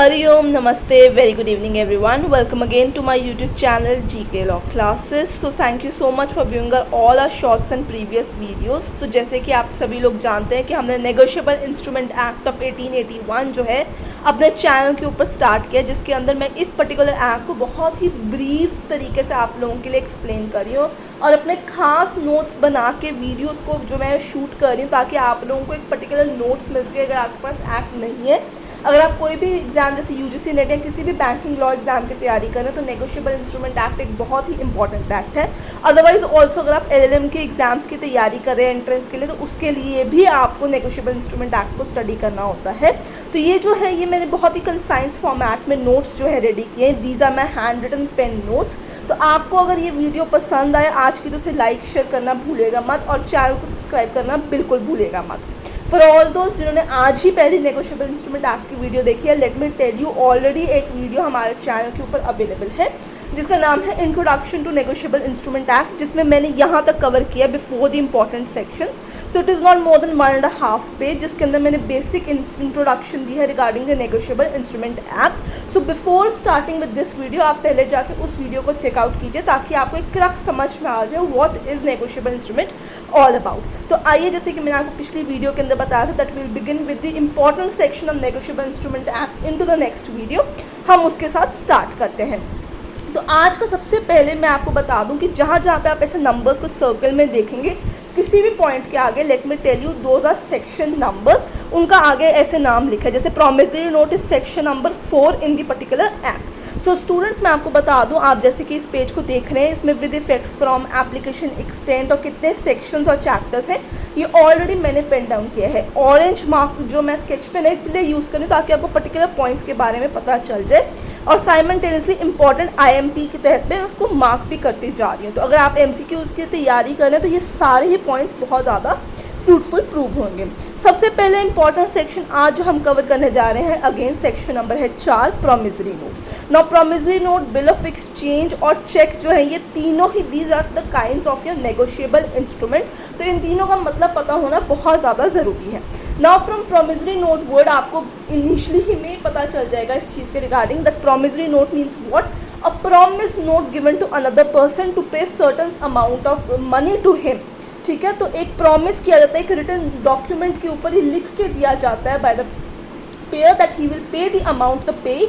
Hariom, Namaste, very good evening everyone. Welcome again to my YouTube channel GK Law Classes. So thank you so much for viewing all our shorts and previous videos. तो जैसे कि आप सभी लोग जानते हैं कि हमने नेगोशिएबल इंस्ट्रूमेंट एक्ट ऑफ 1881 जो है अपने चैनल के ऊपर स्टार्ट किया, जिसके अंदर मैं इस पर्टिकुलर एक्ट को बहुत ही ब्रीफ तरीके से आप लोगों के लिए एक्सप्लेन कर रही हूँ और अपने खास नोट्स बना के वीडियोस को जो मैं शूट कर रही हूँ ताकि आप लोगों को एक पर्टिकुलर नोट्स मिल सके। अगर आपके पास एक्ट नहीं है, अगर आप कोई भी एग्ज़ाम जैसे यूजीसी नेट या किसी भी बैंकिंग लॉ एग्जाम की तैयारी कर रहे हैं तो नेगोशिएबल इंस्ट्रूमेंट एक्ट एक बहुत ही इंपॉर्टेंट एक्ट है। अदरवाइज ऑल्सो अगर आप एलएलएम के एग्जाम्स की तैयारी कर रहे हैं एंट्रेंस के लिए, तो उसके लिए भी आपको नेगोशिएबल इंस्ट्रूमेंट एक्ट को स्टडी करना होता है। तो ये जो है ये मैंने बहुत ही कंसाइज फॉर्मेट में नोट्स जो है रेडी किए हैं। These are my handwritten pen notes. तो आपको अगर ये वीडियो पसंद आए आज की, तो उसे लाइक शेयर करना भूलेगा मत और चैनल को सब्सक्राइब करना बिल्कुल भूलेगा मत। फॉर ऑल दोस्त जिन्होंने आज ही पहली नेगोशिएबल इंस्ट्रूमेंट एक्ट की वीडियो देखी है, let me tell you already एक वीडियो हमारे चैनल के ऊपर अवेलेबल है जिसका नाम है introduction to negotiable instrument act, जिसमें मैंने यहाँ तक कवर किया before the important sections. So it is not more than 1.5 page, जिसके अंदर मैंने बेसिक इंट्रोडक्शन दी है regarding the negotiable instrument act. So before starting with this video आप पहले जाके उस वीडियो को चेकआउट कीजिए ताकि आपको एक क्रक समझ में आ जाए what is negotiable instrument all about. तो आइए, जैसे कि मैंने आपको पिछली वीडियो के अंदर बताया था that will begin with the important section of negotiable instrument act into the next video, हम उसके साथ स्टार्ट करते हैं। तो आज का सबसे पहले मैं आपको बता दूं कि जहाँ जहाँ पे आप ऐसे नंबर्स को सर्कल में देखेंगे किसी भी पॉइंट के आगे, let me tell you those are section numbers, उनका आगे ऐसे नाम लिखा है। जैसे promissory note is section number 4 in the particular act. So students मैं आपको बता दूं, आप जैसे कि इस पेज को देख रहे हैं, इसमें with effect from application extent और कितने सेक्शंस और चैप्टर्स हैं ये ऑलरेडी मैंने पेन डाउन किया है। ऑरेंज मार्क जो मैं स्केच पेन है इसलिए यूज़ करूँ ताकि आपको पर्टिकुलर पॉइंट्स के बारे में पता चल जाए और साइमल्टेनियसली इंपॉर्टेंट आईएमपी के तहत मैं उसको मार्क भी करती जा रही हूँ। तो अगर आप एमसीक्यूज़ की तैयारी कर रहे हैं तो ये सारे ही पॉइंट्स बहुत ज़्यादा फ्रूटफुल प्रूव होंगे। सबसे पहले इंपॉर्टेंट सेक्शन आज जो हम कवर करने जा रहे हैं, अगेन सेक्शन नंबर है 4, promissory note. Now promissory note, bill of exchange और चेक जो है ये तीनों ही these are the kinds of your negotiable instrument. तो इन तीनों का मतलब पता होना बहुत ज़्यादा ज़रूरी है। Now from promissory note word आपको इनिशियली ही में पता चल जाएगा इस चीज़ के regarding that promissory note means what, a promise note given to another person to pay certain amount of money to him. ठीक है, तो एक प्रॉमिस किया जाता है, एक रिटन डॉक्यूमेंट के ऊपर ही लिख के दिया जाता है by the pair that he will pay the amount the pay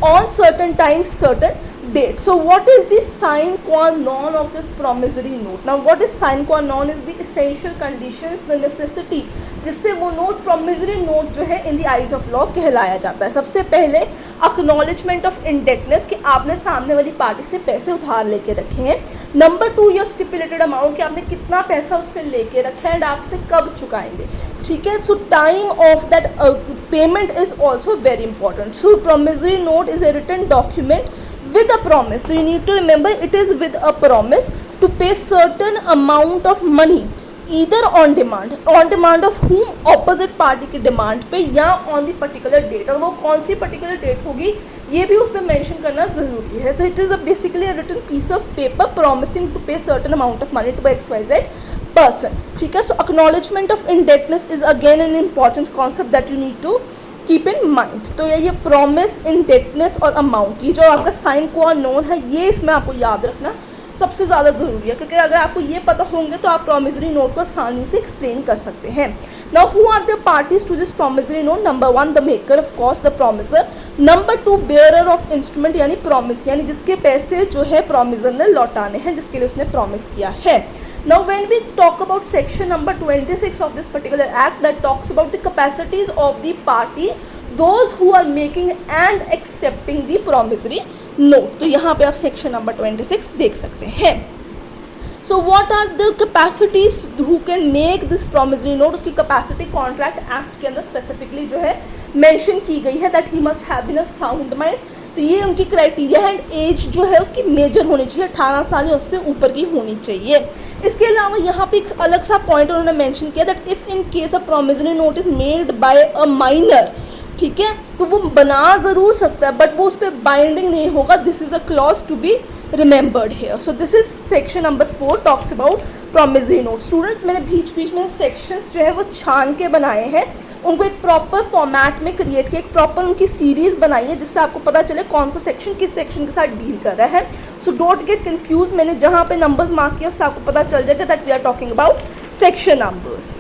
on certain time certain date. So what is the sine qua non of this promissory note? Now what is sine qua non is the essential conditions, the necessity जिससे वो note promissory note जो है in the eyes of law कहलाया जाता है। सबसे पहले acknowledgement of indebtedness कि आपने सामने वाली पार्टी से पैसे उधार लेके रखे हैं। नंबर 2 your stipulated amount कि आपने कितना पैसा उससे लेके रखा है एंड आप उसे कब चुकाएंगे। ठीक है, सो time of that payment is also very important. So promissory note is a written document with a promise, so you need to remember it is with a promise to pay certain amount of money either on demand of whom, opposite party की demand पे या on the particular date, और वो कौन सी particular date होगी ये भी उस पर मेंशन करना ज़रूरी है। सो it is basically a written piece of paper promising to pay certain amount of money to XYZ person। ठीक है, सो acknowledgement of indebtedness is again an important concept that you need to keep in mind. तो ये promise, indebtedness और amount, ये जो आपका sign क्वा known है ये इसमें आपको याद रखना सबसे ज़्यादा ज़रूरी है, क्योंकि अगर आपको ये पता होंगे तो आप प्रॉमिसरी नोट को आसानी से एक्सप्लेन कर सकते हैं। Now who are the parties to this promissory note? Number 1 the maker of course the promisor, number 2 bearer of instrument यानी प्रॉमिस, यानी जिसके पैसे जो है प्रॉमिसर ने लौटाने हैं, जिसके लिए उसने प्रॉमिस किया है। Now when we talk about section number 26 of this particular act that talks about the capacities of the party, those who are making and accepting the promissory note, तो यहाँ पे आप section number 26 देख सकते हैं। So what are the capacities who can make this promissory note? उसकी capacity contract act के अंदर specifically जो है mention की गई है that he must have been a sound mind। तो ये उनकी क्राइटेरिया है एंड एज जो है उसकी मेजर होनी चाहिए, 18 साल या उससे ऊपर की होनी चाहिए। इसके अलावा यहाँ पे एक अलग सा पॉइंट उन्होंने मेंशन किया that if in case a promissory note is made by a minor, ठीक है, तो वो बना ज़रूर सकता है बट वो उस पर बाइंडिंग नहीं होगा। This is a clause to be remembered here. So this is section number 4 talks about promissory note. Students मैंने बीच बीच में सेक्शंस जो है वो छान के बनाए हैं, उनको एक प्रॉपर फॉर्मेट में क्रिएट किया, एक प्रॉपर उनकी सीरीज़ बनाई है जिससे आपको पता चले कौन सा सेक्शन किस सेक्शन के साथ डील कर रहा है। सो डोंट गेट कंफ्यूज, मैंने जहाँ पे नंबर्स मार्क किया उससे आपको पता चल जाएगा that we are talking about section numbers.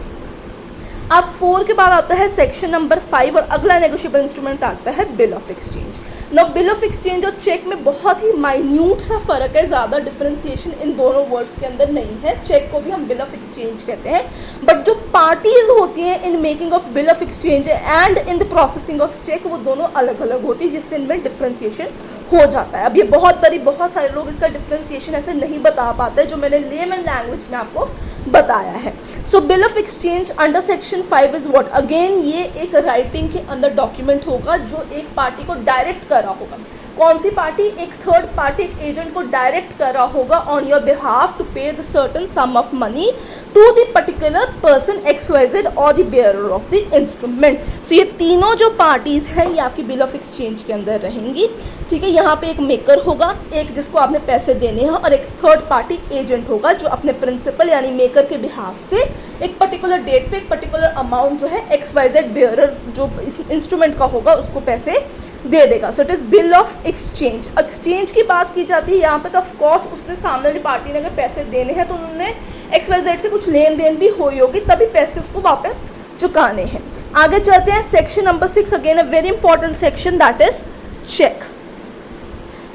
अब 4 के बाद आता है सेक्शन नंबर 5 और अगला नेगोशिएबल इंस्ट्रूमेंट आता है bill of exchange. Now bill of exchange और चेक में बहुत ही माइन्यूट सा फ़र्क है, ज़्यादा डिफरेंशिएशन इन दोनों वर्ड्स के अंदर नहीं है। चेक को भी हम बिल ऑफ एक्सचेंज कहते हैं, बट जो पार्टीज़ होती हैं in making of bill of exchange and in the processing of cheque वो दोनों अलग अलग होती है, जिससे इनमें डिफरेंशिएशन हो जाता है। अब ये बहुत सारे लोग इसका डिफरेंशिएशन ऐसे नहीं बता पाते जो मैंने लेमन लैंग्वेज में आपको बताया है। So bill of exchange under section 5 is what, again ये एक राइटिंग के अंदर डॉक्यूमेंट होगा जो एक पार्टी को डायरेक्ट कर रहा होगा। कौन सी पार्टी? एक थर्ड पार्टी, एक एजेंट को डायरेक्ट कर रहा होगा on your behalf to pay the certain sum of money to the particular person XYZ और the bearer of the instrument. So ये तीनों जो पार्टीज़ हैं ये आपकी बिल ऑफ एक्सचेंज के अंदर रहेंगी, ठीक है। यहाँ पे एक मेकर होगा, एक जिसको आपने पैसे देने हैं, और एक थर्ड पार्टी एजेंट होगा जो अपने प्रिंसिपल यानी मेकर के बिहाफ से एक पर्टिकुलर डेट पे एक पर्टिकुलर अमाउंट जो है XYZ बेयरर जो इस इंस्ट्रूमेंट का होगा उसको पैसे दे देगा। सो it is bill of exchange. Exchange की बात की जाती है यहाँ पे, तो ऑफकोर्स उसने सामने वाली पार्टी ने अगर पैसे देने हैं तो उन्होंने XYZ से कुछ लेन देन भी हुई होगी, तभी पैसे उसको वापस चुकाने हैं। आगे चलते हैं section number 6, again a very important section that is cheque.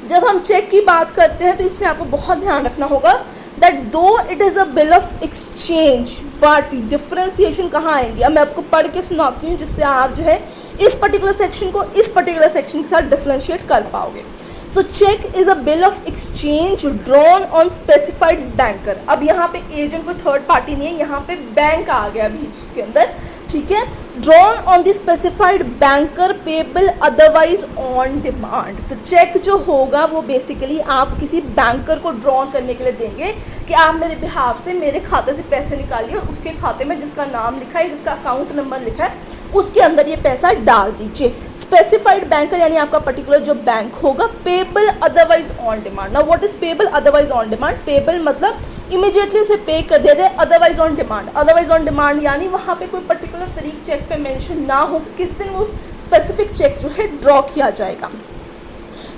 जब हम चेक की बात करते हैं तो इसमें आपको बहुत ध्यान रखना होगा दैट दो it is a bill of exchange but differentiation कहाँ आएंगी, अब मैं आपको पढ़ के सुनाती हूँ जिससे आप जो है इस पर्टिकुलर सेक्शन को इस पर्टिकुलर सेक्शन के साथ डिफरेंशिएट कर पाओगे। So cheque is a bill of exchange drawn on specified banker. अब यहाँ पे एजेंट कोई थर्ड पार्टी नहीं है, यहाँ पे बैंक आ गया बीच के अंदर, ठीक है। Drawn on the specified banker payable otherwise on demand. तो चेक जो होगा वो बेसिकली आप किसी बैंकर को ड्रॉन करने के लिए देंगे कि आप मेरे बिहाफ से मेरे खाते से पैसे निकालिए और उसके खाते में जिसका नाम लिखा है, जिसका अकाउंट नंबर लिखा है, उसके अंदर ये पैसा डाल दीजिए। स्पेसिफाइड बैंकर यानी आपका पर्टिकुलर जो बैंक होगा। Payable otherwise on demand. Now what is payable otherwise on demand? Payable मतलब इमीडिएटली उसे पे कर दिया जाए, otherwise on demand. Otherwise on demand यानी वहाँ पे कोई पर्टिकुलर तारीख चेक पे मेंशन ना हो कि किस दिन वो स्पेसिफिक चेक जो है ड्रॉ किया जाएगा।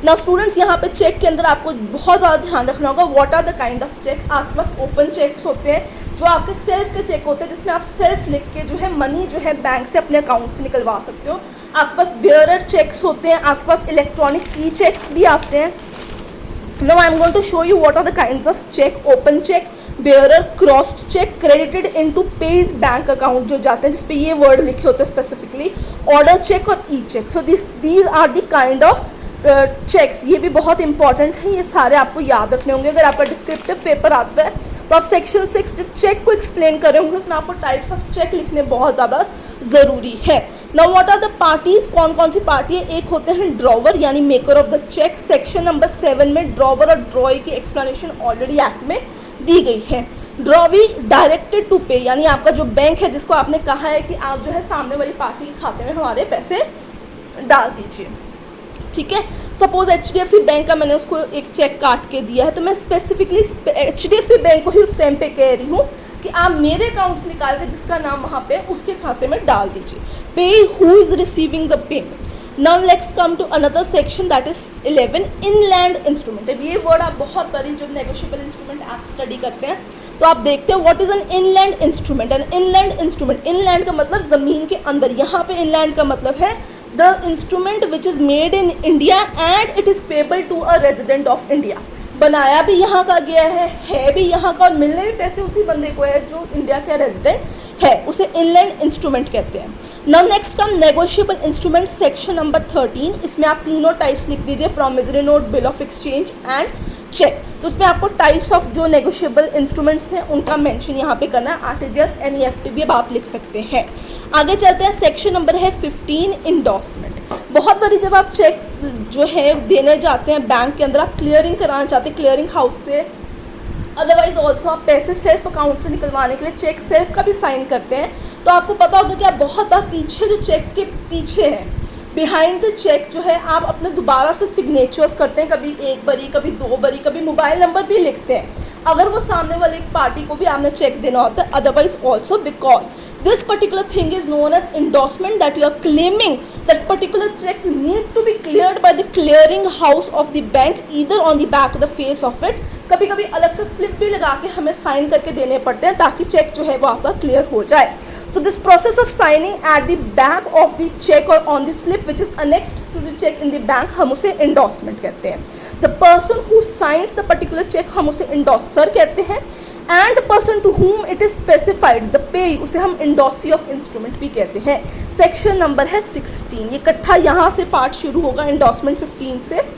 नाउ स्टूडेंट्स यहाँ पे चेक के अंदर आपको बहुत ज़्यादा ध्यान रखना होगा what are the kind of cheque. आपके पास ओपन चेक्स होते हैं जो आपके सेल्फ के चेक होते हैं, जिसमें आप सेल्फ लिख के जो है मनी जो है बैंक से अपने अकाउंट से निकलवा सकते हो। आपके पास बेयरर चेक्स होते हैं, आपके पास इलेक्ट्रॉनिक ई चेक्स भी आते हैं। Now I am going to show you what are the kinds of cheque. Open cheque, bearer, crossed cheque, credited into payee's bank account जो जाते हैं जिसपे ये वर्ड लिखे होते हैं स्पेसिफिकली, ऑर्डर चेक और e cheque. So these are the kind of cheques. ये भी बहुत इंपॉर्टेंट है, ये सारे आपको याद रखने होंगे। अगर आपका डिस्क्रिप्टिव पेपर आता है तो आप सेक्शन 6 जब चेक को एक्सप्लेन कर रहे होंगे उसमें आपको टाइप्स ऑफ चेक लिखने बहुत ज़्यादा ज़रूरी है। Now what are the parties? कौन कौन सी पार्टी है? एक होते हैं ड्रॉवर यानी maker of the cheque. Section number 7 में ड्रॉवर और ड्रॉई की एक्सप्लेनेशन ऑलरेडी एक्ट में दी गई है। ड्रॉवी डायरेक्टेड टू पे यानी आपका जो बैंक है जिसको आपने कहा है कि आप जो है सामने वाली पार्टी के खाते में हमारे पैसे डाल दीजिए, ठीक है। सपोज HDFC बैंक का मैंने उसको एक चेक काट के दिया है तो मैं स्पेसिफिकली HDFC बैंक को ही उस टाइम पे कह रही हूँ कि आप मेरे अकाउंट से निकाल के जिसका नाम वहाँ पे उसके खाते में डाल दीजिए। Payee who is receiving the payment. Now let's come to another section that is 11 inland instrument. अब ये वर्ड आप बहुत बड़ी जब नेगोशिएबल इंस्ट्रूमेंट एक्ट स्टडी करते हैं तो आप देखते हैं what is an inland instrument. An inland instrument, inland का मतलब ज़मीन के अंदर, यहाँ पे इनलैंड का मतलब है the instrument which is made in India and it is payable to a resident of India। बनाया भी यहाँ का गया है भी यहाँ का और मिलने भी पैसे उसी बंदे को है जो इंडिया का रेजिडेंट है, उसे इनलैंड इंस्ट्रूमेंट कहते हैं। Now next come negotiable instrument section number 13। इसमें आप तीनों टाइप्स लिख दीजिए, promissory note, bill of exchange and cheque. तो उसमें आपको टाइप्स ऑफ जो नेगोशिएबल इंस्ट्रूमेंट्स हैं उनका मेंशन यहाँ पे करना है। आरटीजीएस, एनईएफटी भी अब आप लिख सकते हैं। आगे चलते हैं, सेक्शन नंबर है 15 इंडोर्समेंट। बहुत बड़ी जब आप चेक जो है देने जाते हैं बैंक के अंदर, आप क्लियरिंग कराना चाहते हैं क्लियरिंग हाउस से, अदरवाइज ऑल्सो आप पैसे सेल्फ अकाउंट से निकलवाने के लिए चेक सेल्फ का भी साइन करते हैं, तो आपको पता होगा कि आप बहुत बार पीछे जो चेक के पीछे है बिहाइंड द चेक जो है आप अपने दोबारा से सिग्नेचर्स करते हैं, कभी एक बारी, कभी दो बारी, कभी मोबाइल नंबर भी लिखते हैं अगर वो सामने वाले पार्टी को भी आपने चेक देना होता है। Otherwise also because this particular thing is known as endorsement that you are claiming that particular cheques need to be cleared by the clearing house of the bank either on the back of the face of it. कभी कभी अलग से slip भी लगा के हमें sign करके देने पड़ते हैं ताकि चेक जो है वो आपका क्लियर हो जाए। So this process of signing at the back of the check or on the slip which is annexed to the check in the bank हम उसे endorsement कहते हैं। The person who signs the particular check हम उसे endorser कहते हैं and the person to whom it is specified the pay उसे हम endorsee of instrument भी कहते हैं। सेक्शन नंबर है 16। ये इकट्ठा यहाँ से पार्ट शुरू होगा endorsement 15 से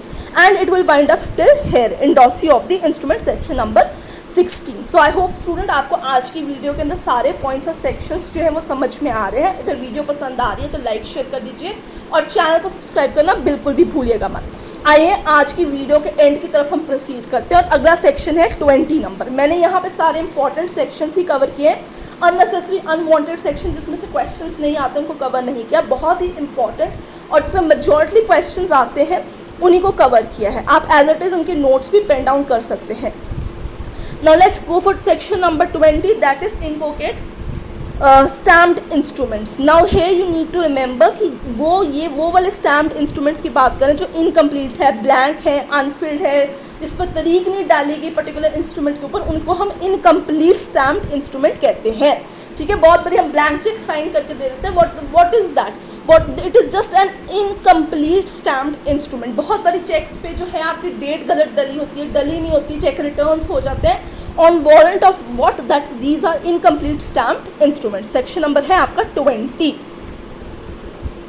and it will wind up till here endorsee of the instrument section number 16। So I hope student आपको आज की वीडियो के अंदर सारे पॉइंट्स और सेक्शंस जो है वो समझ में आ रहे हैं। अगर वीडियो पसंद आ रही है तो लाइक शेयर कर दीजिए और चैनल को सब्सक्राइब करना बिल्कुल भी भूलिएगा मत। आइए आज की वीडियो के एंड की तरफ हम प्रोसीड करते हैं और अगला सेक्शन है 20 नंबर। मैंने यहाँ पे सारे इंपॉर्टेंट सेक्शंस ही कवर किए हैं, अननेसेसरी अनवांटेड सेक्शन जिसमें से क्वेश्चंस नहीं आते उनको कवर नहीं किया। बहुत ही इंपॉर्टेंट और जिसमें मेजॉरिटी क्वेश्चंस आते हैं उन्हीं को कवर किया है। आप एज इट इज़ उनके नोट्स भी पेन डाउन कर सकते हैं। Now let's go for section number 20 that is invoke stamped instruments. Now here you need to remember कि वो वाले stamped instruments की बात करें जो incomplete है, blank है, unfilled है, जिस पर तारीख नहीं डाली गई पर्टिकुलर इंस्ट्रूमेंट के ऊपर, उनको हम इनकम्प्लीट स्टैम्प्ड इंस्ट्रूमेंट कहते हैं। ठीक है, बहुत बड़ी हम ब्लैंक चेक साइन करके दे देते हैं। What is that? It is just an incomplete stamped instrument. बहुत बड़ी चेक्स पे जो है आपकी डेट गलत डली होती है, डली नहीं होती, चेक रिटर्न्स हो जाते हैं on warrant of what that these are incomplete stamped instrument. Section number है आपका 20।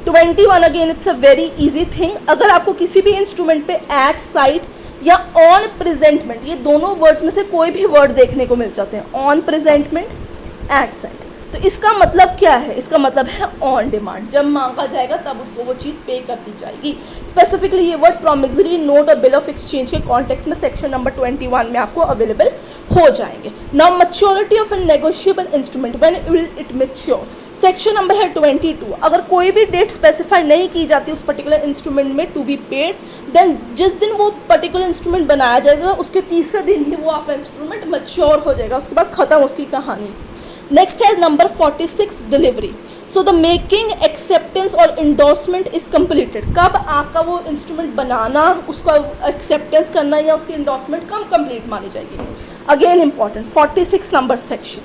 21 again it's a very easy thing. अगर आपको किसी भी इंस्ट्रूमेंट पे एट साइट या ऑन प्रेजेंटमेंट, ये दोनों वर्ड्स में से कोई भी वर्ड देखने को मिल जाते हैं, ऑन प्रेजेंटमेंट, एट साइट, तो इसका मतलब क्या है? इसका मतलब है ऑन डिमांड। जब मांगा जाएगा तब उसको वो चीज़ पे कर दी जाएगी। स्पेसिफिकली ये वर्ड प्रोमिसरी नोट और बिल ऑफ एक्सचेंज के कॉन्टेक्स्ट में सेक्शन नंबर 21 में आपको अवेलेबल हो जाएंगे। Now maturity of A negotiable instrument, when will it mature. Section number है 22। अगर कोई भी डेट स्पेसिफाई नहीं की जाती उस पर्टिकुलर इंस्ट्रूमेंट में टू बी पेड, देन जिस दिन वो पर्टिकुलर इंस्ट्रूमेंट बनाया जाएगा उसके तीसरे दिन ही वो आपका इंस्ट्रूमेंट मैच्योर हो जाएगा, उसके बाद ख़त्म उसकी कहानी। नेक्स्ट है number 46 delivery. So the making acceptance और इंडोर्समेंट इज कम्प्लीटेड। कब आपका वो इंस्ट्रूमेंट बनाना, उसका एक्सेप्टेंस करना या उसकी इंडोर्समेंट कब कंप्लीट मानी जाएगी? Again important 46 number section.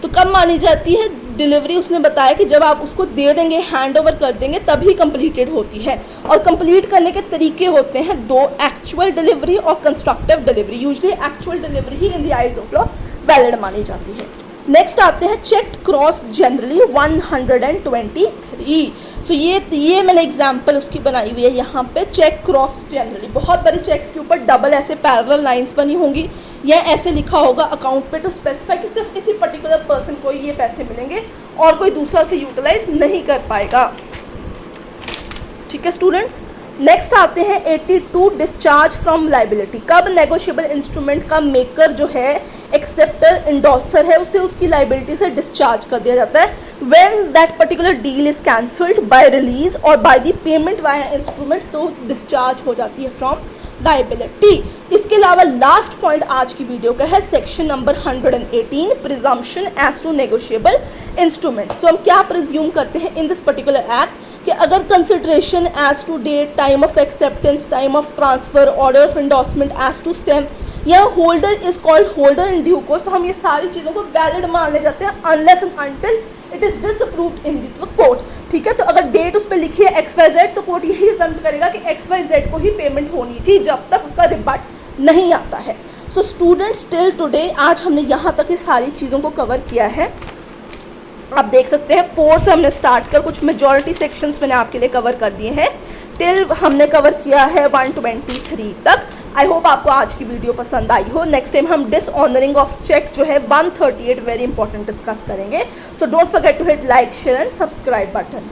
तो कब मानी जाती है डिलीवरी? उसने बताया कि जब आप उसको दे देंगे, हैंड ओवर कर देंगे, तभी कंप्लीटेड होती है। और कंप्लीट करने के तरीके होते हैं दो, एक्चुअल डिलीवरी और constructive delivery. Usually actual delivery he in the eyes of law valid मानी जाती है। नेक्स्ट आते हैं चेक क्रॉस जनरली 123। सो ये मैंने एग्जांपल उसकी बनाई हुई है यहाँ पे। चेक क्रॉस जनरली, बहुत बड़ी चेक्स के ऊपर डबल ऐसे पैरेलल लाइंस बनी होंगी या ऐसे लिखा होगा अकाउंट पे टू स्पेसिफाई कि सिर्फ इसी पर्टिकुलर पर्सन को ये पैसे मिलेंगे और कोई दूसरा से यूटिलाइज नहीं कर पाएगा। ठीक है स्टूडेंट्स। नेक्स्ट आते हैं 82 डिस्चार्ज फ्रॉम लाइबिलिटी। कब नेगोशिएबल इंस्ट्रूमेंट का मेकर जो है, एक्सेप्टर, इंडोर्सर है, उसे उसकी लाइबिलिटी से डिस्चार्ज कर दिया जाता है? When that particular deal is cancelled by release और by the payment via instrument, तो डिस्चार्ज हो जाती है फ्रॉम लाइबिलिटी। इसके अलावा लास्ट पॉइंट आज की वीडियो का है section number 118 presumption as to negotiable instrument. So हम क्या प्रिज्यूम करते हैं इन दिस पर्टिकुलर एक्ट कि अगर consideration as to date, time of acceptance, time of transfer, order of endorsement as to stamp या holder is called holder in due course, तो हम ये सारी चीज़ों को वैलिड मान ले जाते हैं unless and until it is disapproved in the court. ठीक है, तो अगर डेट उस पर लिखी है XYZ तो कोर्ट यही जब्त करेगा कि XYZ को ही पेमेंट होनी थी जब तक उसका रिबट नहीं आता है। सो स्टूडेंट्स टिल टुडे आज हमने यहाँ तक ये सारी चीज़ों को कवर किया है। आप देख सकते हैं 4 से हमने स्टार्ट कर कुछ मेजॉरिटी सेक्शंस मैंने आपके लिए कवर कर दिए हैं, टिल हमने कवर किया है 123 तक। आई होप आपको आज की वीडियो पसंद आई हो। नेक्स्ट टाइम हम डिसऑनरिंग ऑफ चेक जो है 138 वेरी इंपॉर्टेंट डिस्कस करेंगे। So don't forget to hit like, share and subscribe button.